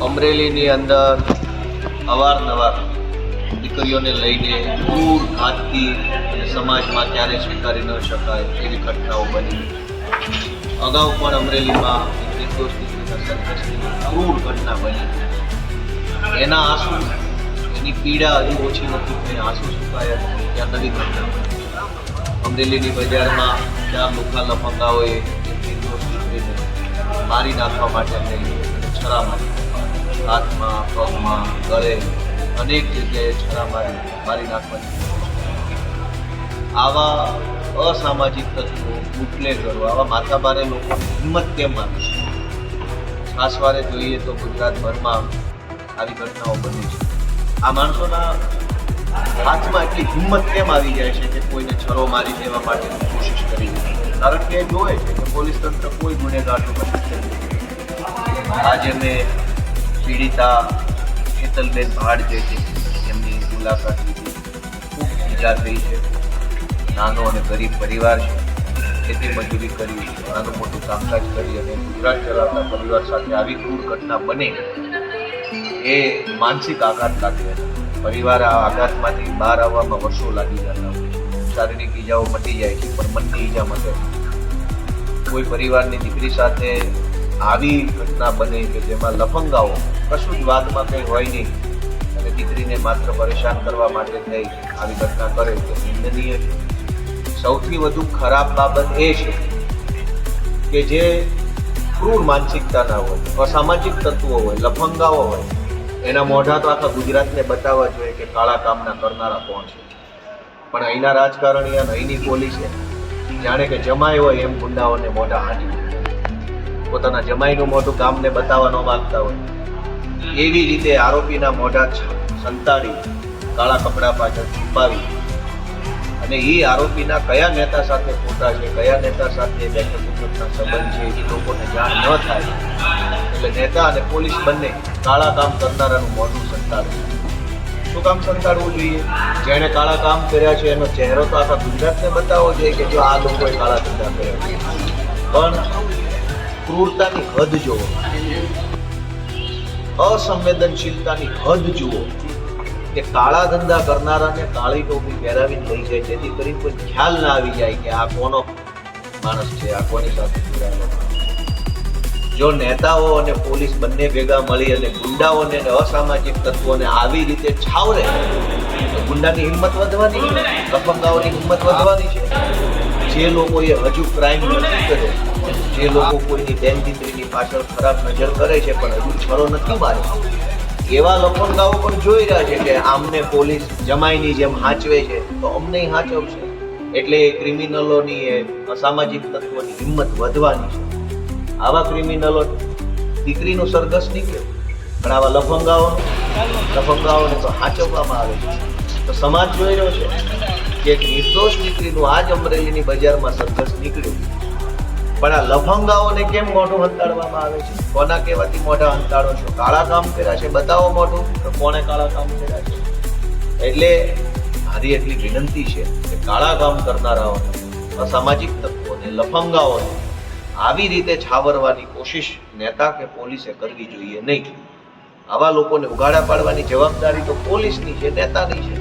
અમરેલીની અંદર અવારનવાર દીકરીઓને લઈને ક્રૂર ઘાતકી અને સમાજમાં ક્યારેય સ્વીકારી ન શકાય એવી ઘટનાઓ બની. અગાઉ પણ અમરેલીમાં નિર્દોષ દીકરીના સરઘસની ક્રૂર ઘટના બની. એના આંસુ, એની પીડા હજુ ઓછી નથી થઈ, આંસુ સુકાયા નથી, ત્યાં નવી ઘટના બની. અમરેલીની બજારમાં 4 લુખ્ખા લફંગાઓએ નિર્દોષ દીકરીને મારી નાખવા માટે થઈ છરા મારી, હાથમાં, પગમાં, ગળે અનેક જગ્યાએ છરા મારી નાખવાની. આવા અસામાજિક તત્વો, બુટલેગરો, આવા માથાભારે લોકોની હિંમત કેમ આવે છે? છાસવારે જોઈએ તો ગુજરાતભરમાં આવી ઘટનાઓ બને છે. આ માણસોના હાથમાં એટલી હિંમત કેમ આવી જાય છે કે કોઈને છરો મારી દેવા માટેની કોશિશ કરી? કારણ કે જોવે છે કે પોલીસ તંત્ર કોઈ ગુનેગારનું મદદ નથી. આજે મેં પીડિતા હેતલબેન ભાડ જે છે એમની મુલાકાત લીધી. ખૂબ ઈજા થઈ છે. નાનો અને ગરીબ પરિવાર છે. ખેતી મજૂરી કરી, નાનું મોટું કામકાજ કરી અને ગુજરાત ચલાવતા પરિવાર સાથે આવી ક્રૂર ઘટના બને એ માનસિક આઘાત લાગે. પરિવાર આ આઘાતમાંથી બહાર આવવામાં વર્ષો લાગી જતા હોય. શારીરિક ઈજાઓ મટી જાય છે પણ મનની ઈજા મટે. કોઈ પરિવારની દીકરી સાથે આવી ઘટના બને કે જેમાં લફંગાઓ કશું જ વાતમાં કંઈ હોય નહીં અને દીકરીને માત્ર પરેશાન કરવા માટે થઈ આવી ઘટના કરે તો નિંદનીય છે. સૌથી વધુ ખરાબ બાબત એ છે કે જે ક્રૂર માનસિકતાના હોય, અસામાજિક તત્વો હોય, લફંગાઓ હોય, એના મોઢા તો આખા ગુજરાતને બતાવવા જોઈએ કે કાળા કામના કરનારા કોણ છે. પણ અહીંના રાજકારણી અને અહીંની પોલીસે જાણે કે જમાઈ હોય એમ ગુંડાઓને મોઢા હાંડી, પોતાના જમાઈનું મોટું કામને બતાવવા ન માંગતા હોય એવી રીતે આરોપીના મોઢા સંતાડી કાળા કપડા પાછળ છુપાવી અને એ આરોપીના કયા નેતા સાથે ફોટા છે, કયા નેતા સાથે બેઠકના સંબંધ છે એ લોકોને જાણ ન થાય એટલે નેતા અને પોલીસ બંને કાળા કામ કરનારાનું મોઢું સંતાડે. શું કામ સંતાડવું જોઈએ? જેણે કાળા કામ કર્યા છે એનો ચહેરો તો આખા ગુજરાતને બતાવવો જોઈએ કે જો આ લોકોએ કાળા ધંધા કર્યા છે. પણ ક્રૂરતાની હદ જુઓ, અસંવેદનશીલતાની હદ જુઓ કે કાળા ધંધા કરનારાને કાળી ટોપી પહેરાવીને લઈ જાય જેથી કરી કોઈ ખ્યાલ ના આવી જાય કે આ કોનો માણસ છે, આ કોની સાથે જોડાયેલો. જો નેતાઓ અને પોલીસ બંને ભેગા મળી અને ગુંડાઓને અને અસામાજિક તત્વોને આવી રીતે છાવરે તો ગુંડાની હિંમત વધવાની છે, લફંગાઓની હિંમત વધવાની છે. જે લોકોએ હજુ ક્રાઇમ નથી કર્યો, જે લોકો કોઈની બેન દીકરીની પાછળ ખરાબ નજર કરે છે પણ હજુ છરો નથી માર્યો, એવા લફંગાઓ પણ જોઈ રહ્યા છે કે આમને પોલીસ જમાઈની જેમ હાંચવે છે તો અમને હાંચવશે. એટલે ક્રિમિનલોની એ અસામાજિક તત્વોની હિંમત વધવાની છે. આવા ક્રિમિનલો દીકરીનું સરઘસ નીકળ્યું પણ આવા લફંગાઓને તો હાંચવવામાં આવે છે. તો સમાજ જોઈ રહ્યો છે કે એક નિર્દોષ દીકરીનું આજ અમરેલીની બજારમાં સરઘસ નીકળ્યું પણ આ લફંગાઓને કેમ મોઢું હંતાડવામાં આવે છે? કોના કહેવાથી મોઢા હંતાડો છો? કાળા કામ કર્યા છે, બતાવો મોઢું. તો કોણે કાળા કામ કર્યા છે? એટલે મારી એટલી વિનંતી છે કે કાળા કામ કરનારાઓને, અસામાજિક તત્વોને, લફંગાઓને આવી રીતે છાવરવાની કોશિશ નેતા કે પોલીસે કરવી જોઈએ નહીં. આવા લોકોને ઉઘાડા પાડવાની જવાબદારી તો પોલીસની છે, નેતાની છે.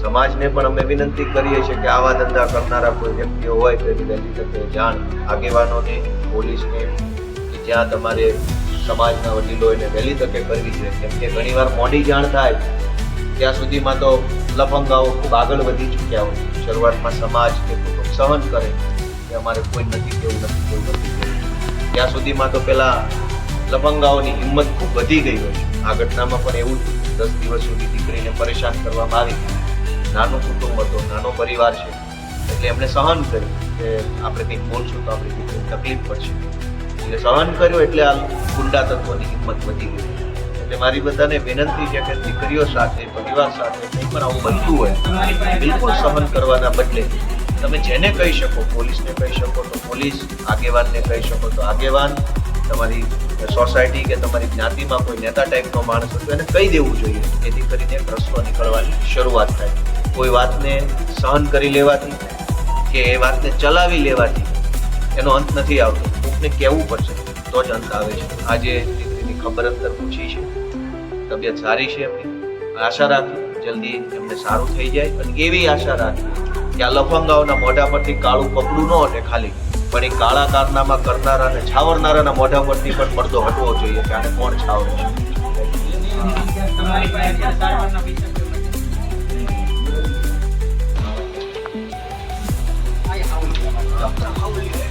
સમાજને પણ અમે વિનંતી કરીએ છીએ કે આવા ધંધા કરનારા કોઈ વ્યક્તિઓ હોય તો એની વહેલી તકે જાણ આગેવાનોને, પોલીસને, કે જ્યાં તમારે સમાજના વડીલો એને વહેલી તકે કરવી જોઈએ. કેમ કે ઘણીવાર મોડી જાણ થાય ત્યાં સુધીમાં તો લફંગાઓ ખૂબ આગળ વધી ચૂક્યા હોય. શરૂઆતમાં સમાજ કે કુટુંબ સહન કરે કે અમારે કોઈ નથી કેવું. ત્યાં સુધીમાં તો પેલા લફંગાઓની હિંમત ખૂબ વધી ગઈ હોય. આ ઘટનામાં પણ એવું 10 દિવસ સુધી દીકરીને પરેશાન કરવામાં આવી. નાનું કુટુંબ હતો, નાનો પરિવાર છે એટલે એમણે સહન કર્યું કે આપણે કંઈક બોલશું તો આપણી દીકરીને તકલીફ પડશે. એટલે સહન કર્યું એટલે આ ગુંડા તત્વોની હિંમત વધી ગઈ. એટલે મારી બધાને વિનંતી છે કે દીકરીઓ સાથે, પરિવાર સાથે કંઈ પણ આવું બનતું હોય બિલકુલ સહન કરવાના બદલે તમે જેને કહી શકો, પોલીસને કહી શકો તો પોલીસ, આગેવાનને કહી શકો તો આગેવાન, તમારી સોસાયટી કે તમારી જ્ઞાતિમાં કોઈ નેતા ટાઈપનો માણસ હોય તો એને કહી દેવું જોઈએ જેથી કરીને એક રસ્તો નીકળવાની શરૂઆત થાય. કોઈ વાતને સહન કરી લેવાથી કે એ વાતને ચલાવી લેવાથી એનો અંત નથી આવતો. કોકને કહેવું પડશે તો જ અંત આવે છે. આજે દીકરીની ખબર અંતર પૂછી છે, તબિયત સારી છે એમની. આશા રાખી જલ્દી એમને સારું થઈ જાય, અને એવી આશા રાખી કે આ લફંગાઓના મોઢા પરથી કાળું કપડું ન હટે ખાલી, પણ એ કાળા કારનામા કરનારા અને છાવરનારાના મોઢા પરથી પણ પડદો હટવો જોઈએ કે આને કોણ છાવરે છે. તમારી પાસે સારવારના પૈસા ડૉક્ટર